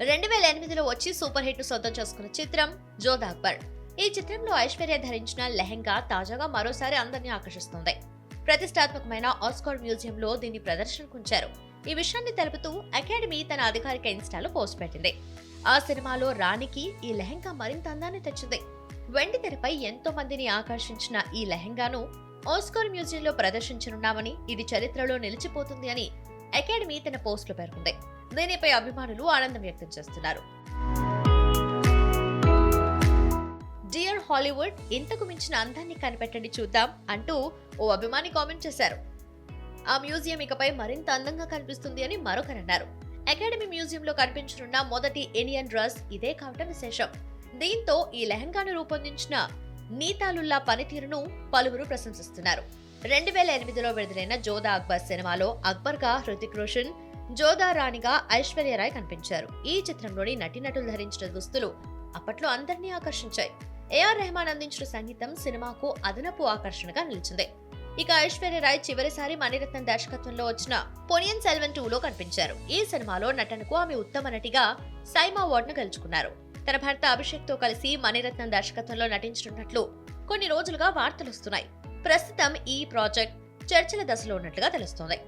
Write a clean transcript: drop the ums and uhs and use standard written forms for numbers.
2008లో వచ్చి super hit ను సొంతం చేసుకున్న చిత్రం జోధా అక్బర్. ఈ చిత్రంలో ఐశ్వర్య ధరించిన లెహెంగా తాజాగా మరోసారి అందరినీ ఆకర్షిస్తుంది. ప్రతిష్టాత్మకమైన ఆస్కార్ మ్యూజియంలో దీన్ని ప్రదర్శనకుంచారు. ఈ విషయాన్ని తెలుపుతూ అకాడమీ తన అధికారిక ఇన్స్టాలో పోస్ట్ పెట్టింది. ఆ సినిమాలో రాణికి ఈ లెహెంగా మరింత అందాన్ని తెచ్చింది. వెండి తెరపై ఎంతో మందిని ఆకర్షించిన ఈ లెహెంగాను ఆస్కార్ మ్యూజియంలో ప్రదర్శించనున్నామని, ఇది చరిత్రలో నిలిచిపోతుంది అని అకాడమీ తన పోస్టులో పేర్కొంది. దీనిపై అభిమానులు ఆనందం వ్యక్తం చేస్తున్నారు. డియర్ హాలీవుడ్, ఇంతకు మించిన అందాన్ని కనిపెట్టండి చూద్దాం అంటూ ఓ అభిమాని కామెంట్ చేశారు. ఆ మ్యూజియం ఇకపై మరింత అందంగా కనిపిస్తుంది అని మరొకరన్నారు. అకాడమీ మ్యూజియంలో కనిపించనున్న మొదటి ఇండియన్ డ్రెస్ ఇదే కావటం విశేషం. దీంతో ఈ లెహంగాను రూపొందించిన నీతాలుల్లా పనితీరును పలువురు ప్రశంసిస్తున్నారు. 2008లో విడుదలైన జోధా అక్బర్ సినిమాలో అక్బర్ గా హృతిక్ రోషన్, జోధా రాణిగా ఐశ్వర్య రాయ్ కనిపించారు. ఈ చిత్రంలోని నటీనటులు ధరించిన దుస్తులు అప్పట్లో అందరినీ ఆకర్షించాయి. ఏఆర్ రెహమాన్ అందించిన సంగీతం సినిమాకు అదనపు ఆకర్షణగా నిలిచింది. ఇక ఐశ్వర్య రాయ్ చివరిసారి మణిరత్నం దర్శకత్వంలో వచ్చిన పొనియన్ సెల్వన్ 2లో కనిపించారు. ఈ సినిమాలో నటనకు ఆమె ఉత్తమ నటిగా సైమా అవార్డును గెలుచుకున్నారు. తన భర్త అభిషేక్ తో కలిసి మణిరత్నం దర్శకత్వంలో నటించనున్నట్లు కొన్ని రోజులుగా వార్తలొస్తున్నాయి. ప్రస్తుతం ఈ ప్రాజెక్ట్ చర్చల దశలో ఉన్నట్లుగా తెలుస్తోంది.